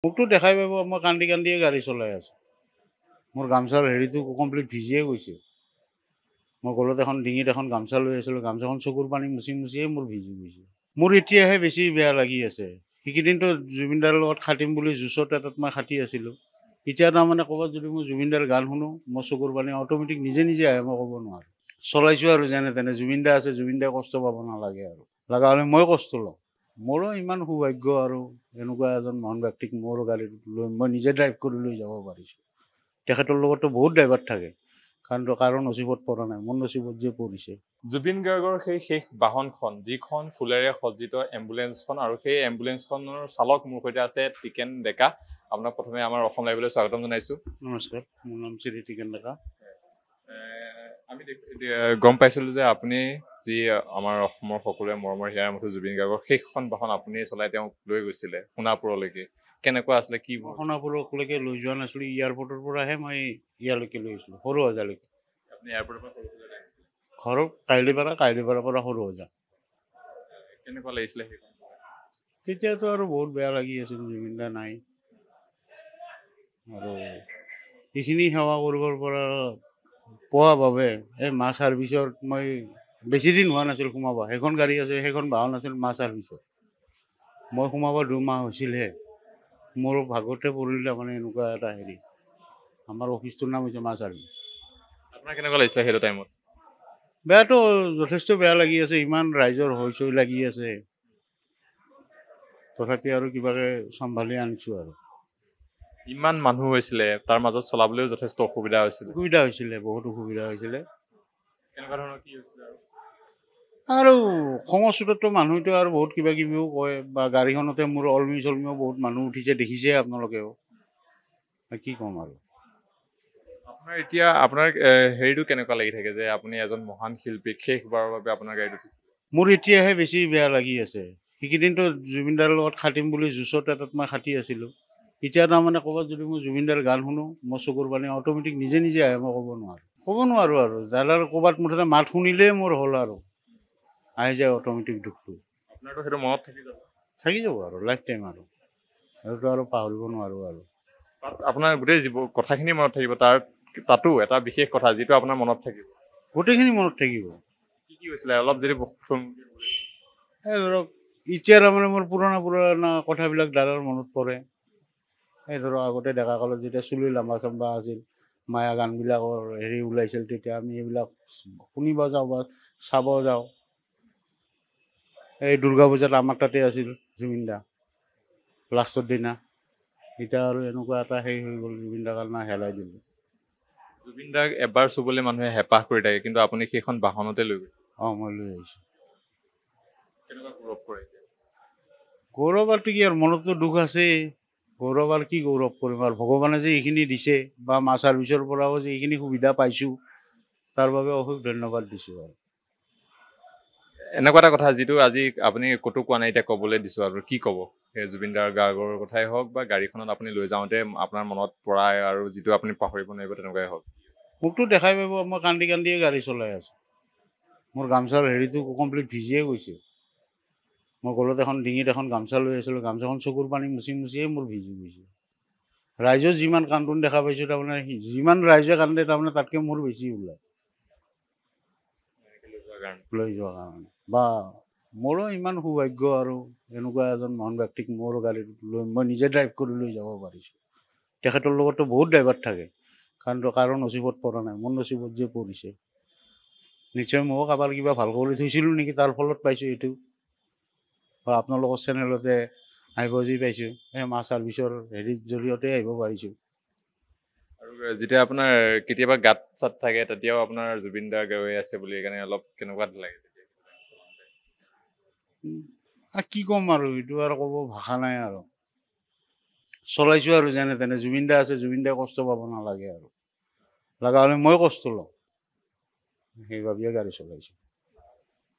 মোকতো দেখাই পাব মই কান্দি কান্দিয়ে গাড়ী চলাই আছোঁ। মোৰ গামচাৰ হেৰিটো কমপ্লিট ভিজিয়ে গৈছে। মই গলত এখন ডিঙিত এখন গামচা লৈ আছিলোঁ, গামচাখন চকুৰ পানী মুচি মুচিয়ে মোৰ ভিজি গৈছে। মোৰ এতিয়াহে বেছি বেয়া লাগি আছে। সেইকেইদিনতো জুবিনদাৰ লগত খাটিম বুলি জুচৰ এটাত মই খাটি আছিলোঁ। এতিয়া তাৰমানে ক'ৰবাত যদি মই জুবিনদাৰ গান শুনো, মই চকুৰ পানী অট'মেটিক নিজে নিজে আহে, মই ক'ব নোৱাৰোঁ। চলাইছোঁ আৰু যেনে তেনে, জুবিনদা আছে, জুবিনদাই কষ্ট পাব নালাগে আৰু। লগা হ'লে মই কষ্ট লওঁ। মোৰো ইমান সৌভাগ্য আৰু এনেকুৱা এজন মহান ব্যক্তিক মোৰ গাড়ীত লৈ মই নিজে ড্ৰাইভ কৰি লৈ যাব পাৰিছোঁ। তেখেতৰ লগততো বহুত ড্ৰাইভাৰ থাকে, কাৰণ কাৰো নচিবত পৰা নাই, মোৰ নচিবত যে পৰিছে। জুবিন গাৰ্গৰ সেই শেষ বাহনখন, যিখন ফুলেৰে সজ্জিত এম্বুলেঞ্চখন, আৰু সেই এম্বুলেঞ্চখনৰ চালক মোৰ সৈতে আছে টিকেন ডেকা। আপোনাক প্ৰথমে আমাৰ অসম লাইভলৈ স্বাগতম জনাইছোঁ। নমস্কাৰ, মোৰ নাম শ্ৰী টিকেন ডেকা। আমি গম পাইছিলোঁ যে আপুনি যি আমাৰ অসমৰ সকলোৱে মৰমৰ হিয়াৰ মুঠি জুবিন গাৰ্গৰ শেষখন বাহন আপুনি চলাই তেওঁক লৈ গৈছিলে সোণাপুৰলৈকে। কেনেকুৱা আছিলে, কি? সোণাপুৰলৈকে লৈ যোৱা নাছিলোঁ, এয়াৰপৰ্টৰ পৰাহে মই ইয়ালৈকে লৈ গৈছিলোঁ, সৰু সজালৈকে। আপুনি এয়াৰপৰ্টৰ পৰা ঘৰৰ কাইলিপাৰাৰ পৰা সৰু সজা। কেনেকুৱা লাগিছিলে সেইখন? তেতিয়াতো আৰু বহুত বেয়া লাগি আছিল, জুবিনদা নাই আৰু এইখিনি সেৱা কৰিবৰ পৰা পোৱা বাবে এই মা ছাৰ্ভিচত মই বেছি দিন হোৱা নাছিল সোমাব। সেইখন গাড়ী আছে, সেইখন বাহন আছিল মা ছাৰ্ভিচত। মই সোমাব 2 মাহ হৈছিলহে। মোৰ ভাগতে পৰিল তাৰমানে এনেকুৱা এটা হেৰি। আমাৰ অফিচটোৰ নাম হৈছে মা ছাৰ্ভিচ। আপোনাৰ কেনেকুৱা লাগিছিলে সেইটো টাইমত? বেয়াটো যথেষ্ট বেয়া লাগি আছে, ইমান ৰাইজৰ হৈ চৈ লাগি আছে, তথাপি আৰু কিবাকে চম্ভালি আনিছোঁ আৰু। ইমান মানুহ হৈছিলে, তাৰ মাজত চলাবলৈও যথেষ্ট অসুবিধা হৈছিলে। বহুত অসুবিধা হৈছিলে। কেনেকুৱা ধৰণৰ কি হৈছিলে? আৰু সংস্কৃততো মানুহটো আৰু বহুত কিবা কিবিও কয়, বা গাড়ীখনতে মোৰ অলমি চলমিও বহুত মানুহ উঠিছে, দেখিছে আপোনালোকেও। কি ক'ম আৰু। আপোনাৰ এতিয়া হেৰিটো কেনেকুৱা লাগি থাকে যে আপুনি এজন মহান শিল্পীক শেষবাৰৰ বাবে আপোনাৰ গাড়ীত উঠিছে? মোৰ এতিয়াহে বেছি বেয়া লাগি আছে। সেইকেইদিনতো জুবিনদাৰ লগত খাটিম বুলি জুচৰ এটাত মই খাটি আছিলোঁ। এতিয়া তাৰমানে ক'ৰবাত যদি মই জুবিনদাৰ গান শুনো, মই চকুৰ পানী অট'মেটিক নিজে নিজে আহে, মই ক'ব নোৱাৰোঁ আৰু। যাৰ ক'ৰবাত মুঠতে মাত শুনিলেই মোৰ হ'ল আৰু, আহি যায় অট'মেটিক দুখটো। আপোনাৰতো সেইটো মনত থাকি যাব আৰু লাইফ টাইম আৰু, সেইটোতো আৰু পাহৰিব নোৱাৰোঁ আৰু। আপোনাৰ গোটেই কথাখিনি মনত থাকিব, তাতো এটা বিশেষ কথা যিটো আপোনাৰ মনত থাকিব। গোটেইখিনি মনত থাকিব। কি হৈছিলে অলপ যদি এই ধৰক এতিয়া তাৰমানে মোৰ পুৰণা কথাবিলাক দাদাৰ মনত পৰে। এই ধৰক আগতে ডেকা কালত যেতিয়া চুলি লাম্বা চাম্বা আছিল, মায়া গানবিলাকৰ হেৰি ওলাইছিল, তেতিয়া আমি এইবিলাক শুনিব যাওঁ বা চাব যাওঁ। এই দুৰ্গা পূজাত আমাৰ তাতে আছিল জুবিনদা লাষ্টৰ দিনা। এতিয়া আৰু এনেকুৱা এটা হেৰি হৈ গ'ল, জুবিনদাৰ কাৰণে হেৰাই দিলোঁ। জুবিনদাক এবাৰ চুবলৈ মানুহে হেঁপাহ কৰি থাকে, কিন্তু আপুনি সেইখন বাহনতে লৈ গৈছে। মই লৈ আহিছোঁ। কেনেকুৱা গৌৰৱ কৰে? গৌৰৱ আৰু কি আৰু, মনততো দুখ আছেই। গৌৰৱ আৰু কি গৌৰৱ কৰিম আৰু, ভগৱানে যে এইখিনি দিছে বা মা ছাৰ্ভিচৰ পৰাও যে এইখিনি সুবিধা পাইছোঁ, তাৰ বাবে অশেষ ধন্যবাদ দিছোঁ আৰু। এনেকুৱা এটা কথা যিটো আজি আপুনি ক'তো কোৱা নাই, এতিয়া ক'বলৈ দিছোঁ আৰু, কি ক'ব? সেই জুবিনদাৰ গাৰ্গৰ কথাই হওক বা গাড়ীখনত আপুনি লৈ যাওঁতে আপোনাৰ মনত পৰা আৰু যিটো আপুনি পাহৰিব নোৱাৰিব তেনেকুৱাই হওক। মোকতো দেখাই পাব মই কান্দি কান্দিয়ে গাড়ী চলাই আছোঁ। মোৰ গামচাৰ হেৰিটো কমপ্লিট ভিজিয়ে গৈছে। মই গলত এখন ডিঙিত এখন গামচা লৈ আছিলোঁ, গামচাখন চকুৰ পানী মুচি মুচিয়ে মোৰ ভিজি গৈছে। ৰাইজৰ যিমান কান্দোন দেখা পাইছোঁ, তাৰমানে যিমান ৰাইজে কান্দে তাৰমানে তাতকৈ মোৰ বেছি ওলায় লৈ যোৱাৰ কাৰণে। বা মোৰো ইমান সৌভাগ্য আৰু এনেকুৱা এজন মহান ব্যক্তিক মোৰ গাড়ীত লৈ মই নিজে ড্ৰাইভ কৰি লৈ যাব পাৰিছোঁ। তেখেতৰ লগততো বহুত ড্ৰাইভাৰ থাকে, কাৰণ কাৰো নচিবত পৰা নাই, মোৰ নচিবত যে পৰিছে। নিশ্চয় ময়ো কাৰোবাৰ কিবা ভাল কৰি থৈছিলোঁ নেকি, তাৰ ফলত পাইছোঁ এইটো। বা আপোনালোকৰ চেনেলতে আহিব যি পাইছোঁ, এই মা ছাৰ্ভিচৰ হেৰিৰ জৰিয়তে আহিব পাৰিছোঁ। আৰু যেতিয়া আপোনাৰ কেতিয়াবা গাত চাত থাকে, তেতিয়াও আপোনাৰ জুবিনদাৰ গাড়ী আছে বুলি সেইকাৰণে অলপ কেনেকুৱা লাগে? কি ক'ম আৰু, এইটো আৰু ক'ব ভাষা নাই আৰু। চলাইছোঁ আৰু যেনে তেনে, জুবিনদা আছে, জুবিনদাই কষ্ট পাব নালাগে আৰু। লগা হ'লে মই কষ্ট লওঁ, সেইবাবেই গাড়ী চলাইছোঁ।